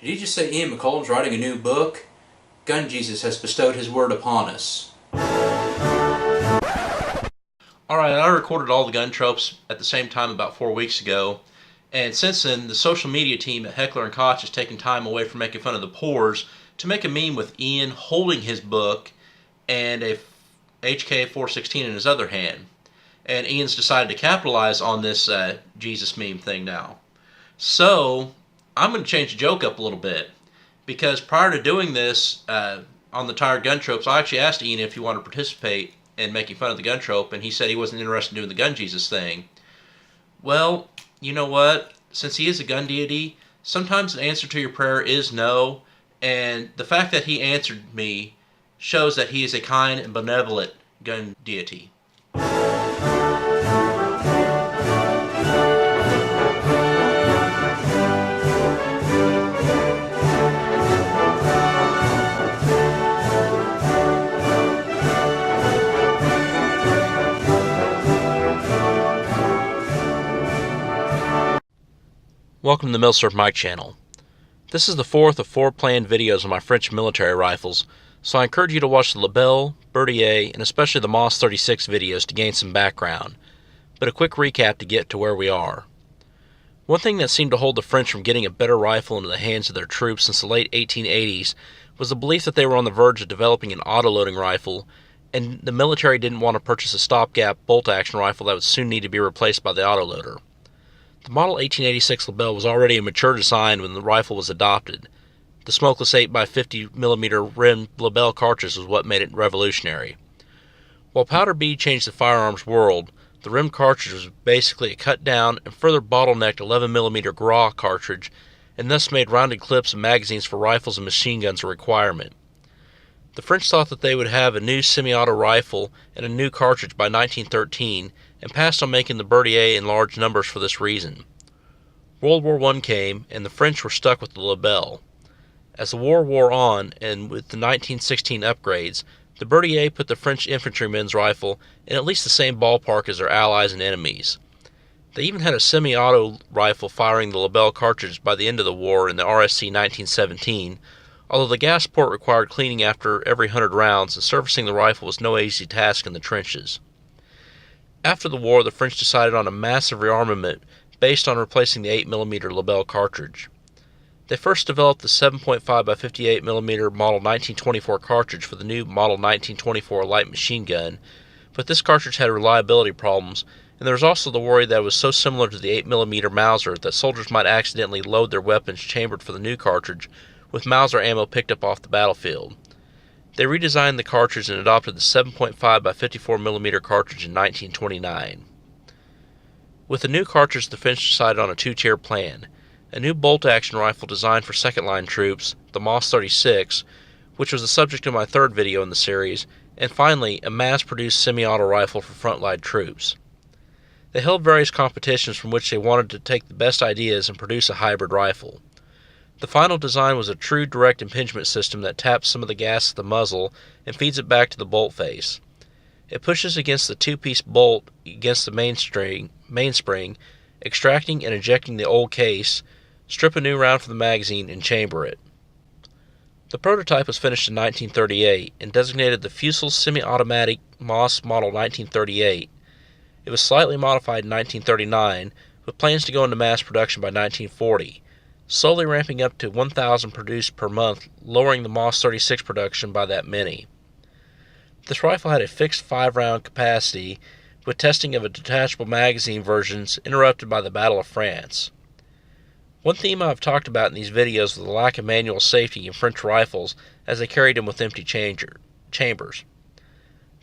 Did he just say Ian McCollum's writing a new book? Gun Jesus has bestowed his word upon us. Alright, I recorded all the gun tropes at the same time about 4 weeks ago, and since then the social media team at Heckler & Koch has taken time away from making fun of the poors to make a meme with Ian holding his book and a HK-416 in his other hand. And Ian's decided to capitalize on this Jesus meme thing now. So, I'm going to change the joke up a little bit, because prior to doing this on the Tired Gun Tropes, I actually asked Ian if he wanted to participate in making fun of the gun trope, and he said he wasn't interested in doing the Gun Jesus thing. Well, you know what? Since he is a gun deity, sometimes the answer to your prayer is no, and the fact that he answered me shows that he is a kind and benevolent gun deity. Welcome to the Milsurf Mike channel. This is the fourth of 4 planned videos on my French military rifles, so I encourage you to watch the Lebel, Berthier, and especially the Moss 36 videos to gain some background, but a quick recap to get to where we are. One thing that seemed to hold the French from getting a better rifle into the hands of their troops since the late 1880s was the belief that they were on the verge of developing an autoloading rifle, and the military didn't want to purchase a stopgap bolt-action rifle that would soon need to be replaced by the autoloader. The Model 1886 Lebel was already a mature design when the rifle was adopted. The smokeless 8x50mm rimmed Lebel cartridge was what made it revolutionary. While powder bead changed the firearms world, the rimmed cartridge was basically a cut down and further bottlenecked 11mm Gras cartridge, and thus made rounded clips and magazines for rifles and machine guns a requirement. The French thought that they would have a new semi-auto rifle and a new cartridge by 1913, and passed on making the Berthier in large numbers for this reason. World War I came, and the French were stuck with the Lebel. As the war wore on, and with the 1916 upgrades, the Berthier put the French infantryman's rifle in at least the same ballpark as their allies and enemies. They even had a semi-auto rifle firing the Lebel cartridge by the end of the war in the RSC 1917, although the gas port required cleaning after every 100 rounds, and servicing the rifle was no easy task in the trenches. After the war, the French decided on a massive rearmament based on replacing the 8mm Lebel cartridge. They first developed the 7.5x58mm Model 1924 cartridge for the new Model 1924 light machine gun, but this cartridge had reliability problems, and there was also the worry that it was so similar to the 8mm Mauser that soldiers might accidentally load their weapons chambered for the new cartridge with Mauser ammo picked up off the battlefield. They redesigned the cartridge and adopted the 7.5x54mm cartridge in 1929. With the new cartridge, the French decided on a 2-tier plan: a new bolt-action rifle designed for second-line troops, the Moss 36, which was the subject of my 3rd video in the series, and finally, a mass-produced semi-auto rifle for front-line troops. They held various competitions from which they wanted to take the best ideas and produce a hybrid rifle. The final design was a true direct impingement system that taps some of the gas at the muzzle and feeds it back to the bolt face. It pushes against the 2-piece bolt against the mainspring, extracting and ejecting the old case, strip a new round from the magazine, and chamber it. The prototype was finished in 1938 and designated the Fusil Semi-Automatic Moss Model 1938. It was slightly modified in 1939, with plans to go into mass production by 1940. Slowly ramping up to 1,000 produced per month, lowering the Moss 36 production by that many. This rifle had a fixed 5-round capacity, with testing of a detachable magazine versions interrupted by the Battle of France. One theme I've talked about in these videos was the lack of manual safety in French rifles as they carried them with empty chambers.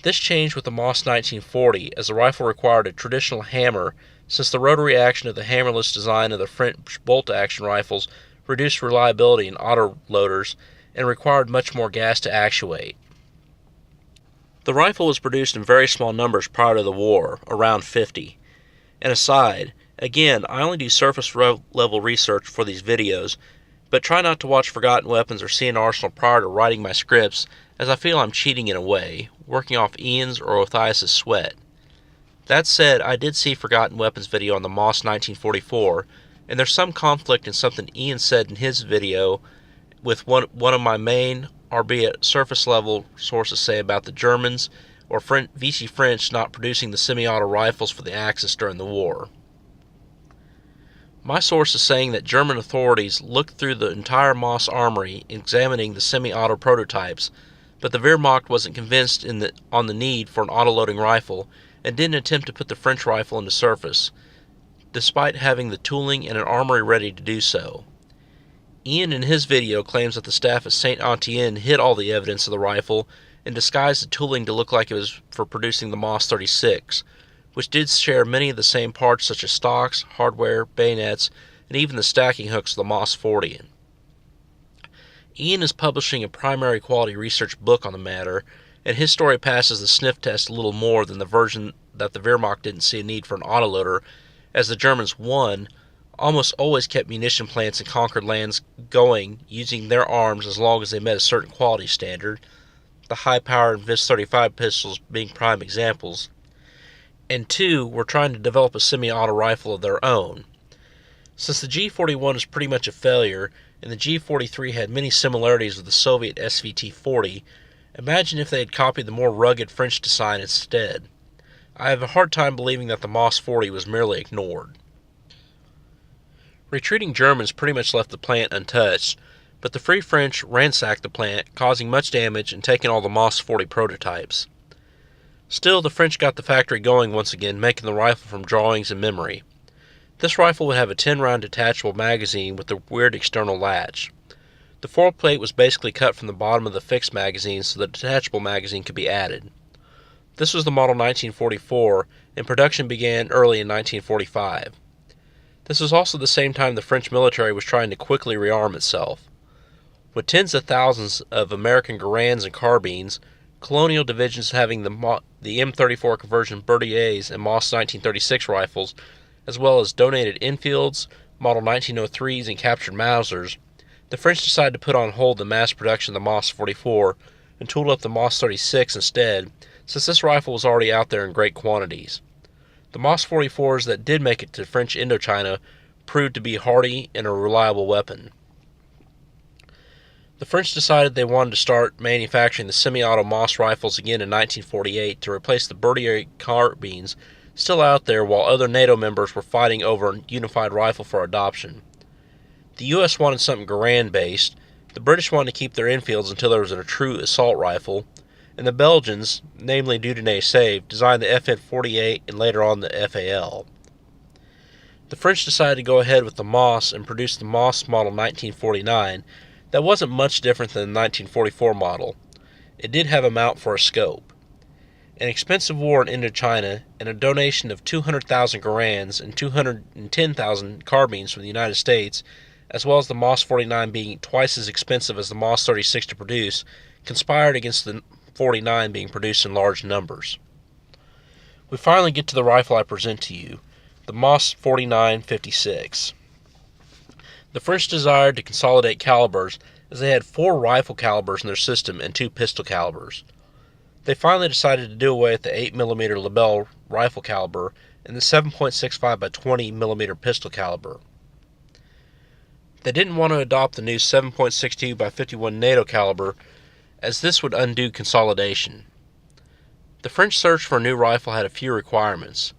This changed with the Moss 1940, as the rifle required a traditional hammer, since the rotary action of the hammerless design of the French bolt-action rifles reduced reliability in autoloaders and required much more gas to actuate. The rifle was produced in very small numbers prior to the war, around 50. And aside, again, I only do surface level research for these videos, but try not to watch Forgotten Weapons or See an Arsenal prior to writing my scripts, as I feel I'm cheating in a way, working off Ian's or Othais' sweat. That said, I did see Forgotten Weapons video on the Moss 1944, and there's some conflict in something Ian said in his video with one of my main, albeit surface level, sources say about the Germans or Vichy French not producing the semi-auto rifles for the Axis during the war. My source is saying that German authorities looked through the entire Moss armory examining the semi-auto prototypes, but the Wehrmacht wasn't convinced on the need for an autoloading rifle and didn't attempt to put the French rifle into service, despite having the tooling and an armory ready to do so. Ian in his video claims that the staff at St. Etienne hid all the evidence of the rifle and disguised the tooling to look like it was for producing the Moss 36, which did share many of the same parts such as stocks, hardware, bayonets, and even the stacking hooks of the Moss 40. Ian is publishing a primary quality research book on the matter, and his story passes the sniff test a little more than the version that the Wehrmacht didn't see a need for an autoloader, as the Germans, one, almost always kept munition plants in conquered lands going using their arms as long as they met a certain quality standard, the high-powered Vis-35 pistols being prime examples, and two, were trying to develop a semi-auto rifle of their own. Since the G41 was pretty much a failure, and the G43 had many similarities with the Soviet SVT-40, imagine if they had copied the more rugged French design instead. I have a hard time believing that the Moss 40 was merely ignored. Retreating Germans pretty much left the plant untouched, but the Free French ransacked the plant, causing much damage and taking all the Moss 40 prototypes. Still, the French got the factory going once again, making the rifle from drawings and memory. This rifle would have a 10-round detachable magazine with a weird external latch. The foil plate was basically cut from the bottom of the fixed magazine so the detachable magazine could be added. This was the model 1944, and production began early in 1945. This was also the same time the French military was trying to quickly rearm itself. With tens of thousands of American Garands and carbines, colonial divisions having the M34 conversion Berthiers and Moss 1936 rifles, as well as donated Enfields, Model 1903s, and captured Mausers, the French decided to put on hold the mass production of the Moss 44 and tooled up the Moss 36 instead, since this rifle was already out there in great quantities. The Moss 44s that did make it to French Indochina proved to be hardy and a reliable weapon. The French decided they wanted to start manufacturing the semi-auto Moss rifles again in 1948 to replace the Berthier carbines still out there while other NATO members were fighting over a unified rifle for adoption. The US wanted something Garand-based, the British wanted to keep their Enfields until there was a true assault rifle, and the Belgians, namely Dieudonné-Save, designed the FN-48 and later on the FAL. The French decided to go ahead with the Moss and produce the Moss Model 1949 that wasn't much different than the 1944 model. It did have a mount for a scope. An expensive war in Indochina and a donation of 200,000 Garands and 210,000 carbines from the United States, as well as the Moss 49 being twice as expensive as the Moss 36 to produce, conspired against the 49 being produced in large numbers. We finally get to the rifle I present to you, the Moss 49-56. The French desired to consolidate calibers as they had 4 rifle calibers in their system and 2 pistol calibers. They finally decided to do away with the 8mm Lebel rifle caliber and the 7.65 by 20mm pistol caliber. They didn't want to adopt the new 7.62 by 51 NATO caliber, as this would undo consolidation. The French search for a new rifle had a few requirements.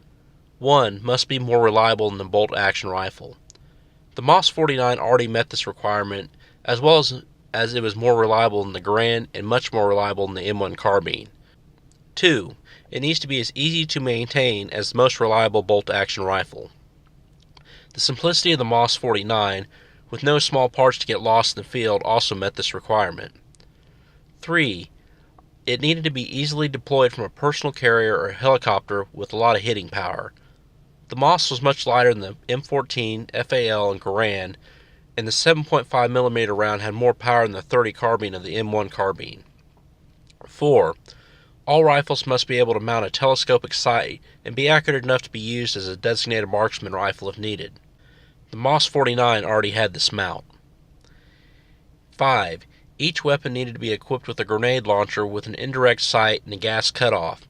One, must be more reliable than the bolt-action rifle. The Moss 49 already met this requirement, as well as it was more reliable than the Garand and much more reliable than the M1 carbine. 2, it needs to be as easy to maintain as the most reliable bolt-action rifle. The simplicity of the Moss 49, with no small parts to get lost in the field, also met this requirement. 3, it needed to be easily deployed from a personal carrier or helicopter with a lot of hitting power. The Moss was much lighter than the M14, FAL, and Garand, and the 7.5mm round had more power than the .30 carbine of the M1 carbine. 4, all rifles must be able to mount a telescopic sight and be accurate enough to be used as a designated marksman rifle if needed. The Moss 49 already had this mount. 5, each weapon needed to be equipped with a grenade launcher with an indirect sight and a gas cutoff,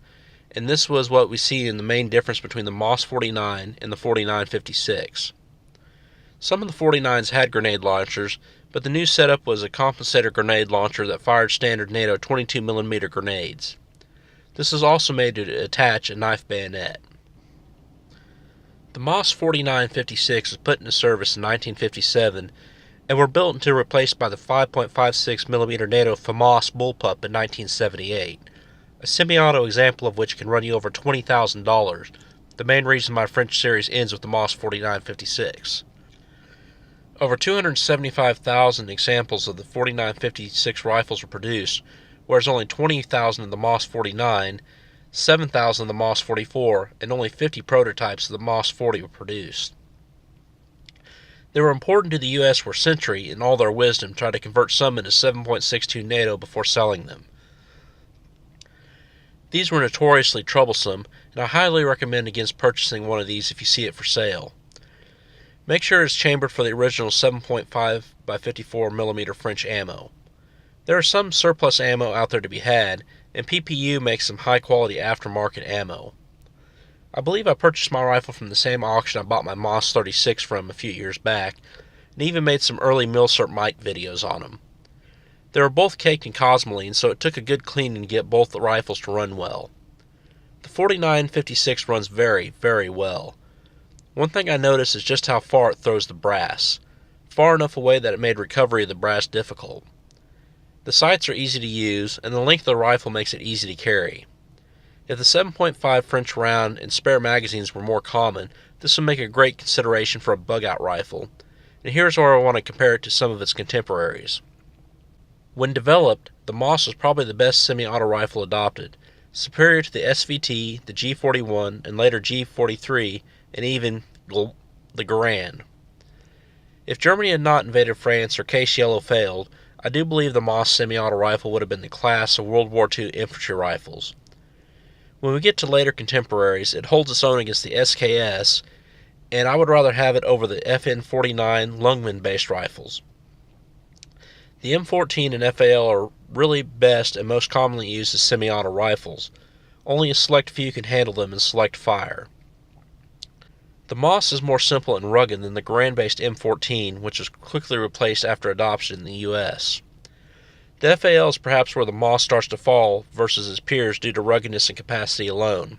and this was what we see in the main difference between the Moss 49 and the 49-56. Some of the 49s had grenade launchers, but the new setup was a compensator grenade launcher that fired standard NATO 22mm grenades. This is also made to attach a knife bayonet. The MOS 4956 was put into service in 1957 and were built until replaced by the 5.56mm NATO FAMAS bullpup in 1978, a semi-auto example of which can run you over $20,000, the main reason my French series ends with the MOS 4956. Over 275,000 examples of the 4956 rifles were produced, whereas only 20,000 of the MOS 49, 7,000 of the MOS 44, and only 50 prototypes of the MOS 40 were produced. They were important to the U.S. where Century, in all their wisdom, tried to convert some into 7.62 NATO before selling them. These were notoriously troublesome, and I highly recommend against purchasing one of these if you see it for sale. Make sure it's chambered for the original 7.5 by 54mm French ammo. There is some surplus ammo out there to be had, and PPU makes some high-quality aftermarket ammo. I believe I purchased my rifle from the same auction I bought my MOS 36 from a few years back, and even made some early Milsurp Mike videos on them. They were both caked in cosmoline, so it took a good cleaning to get both the rifles to run well. The 4956 runs very, very well. One thing I noticed is just how far it throws the brass, far enough away that it made recovery of the brass difficult. The sights are easy to use, and the length of the rifle makes it easy to carry. If the 7.5 French round and spare magazines were more common, this would make a great consideration for a bug-out rifle, and here's where I want to compare it to some of its contemporaries. When developed, the MOS was probably the best semi-auto rifle adopted, superior to the SVT, the G41, and later G43, and even the Garand. If Germany had not invaded France or Case Yellow failed, I do believe the MOS semi-auto rifle would have been the class of World War II infantry rifles. When we get to later contemporaries, it holds its own against the SKS, and I would rather have it over the FN-49 Lungman-based rifles. The M14 and FAL are really best and most commonly used as semi-auto rifles. Only a select few can handle them in select fire. The MOS is more simple and rugged than the Garand-based M14, which was quickly replaced after adoption in the U.S. The FAL is perhaps where the MOS starts to fall versus its peers due to ruggedness and capacity alone,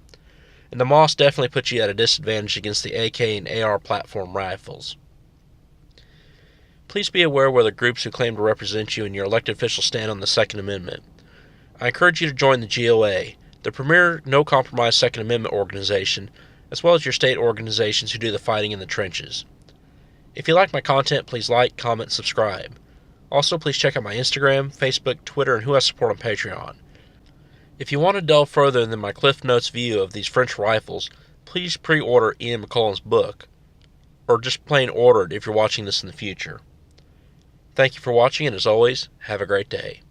and the MOS definitely puts you at a disadvantage against the AK and AR platform rifles. Please be aware where the groups who claim to represent you and your elected officials stand on the Second Amendment. I encourage you to join the GOA, the premier no-compromise Second Amendment organization, as well as your state organizations who do the fighting in the trenches. If you like my content, please like, comment, and subscribe. Also, please check out my Instagram, Facebook, Twitter, and who I support on Patreon. If you want to delve further than my Cliff Notes view of these French rifles, please pre-order Ian McCollum's book, or just plain order it if you're watching this in the future. Thank you for watching, and as always, have a great day.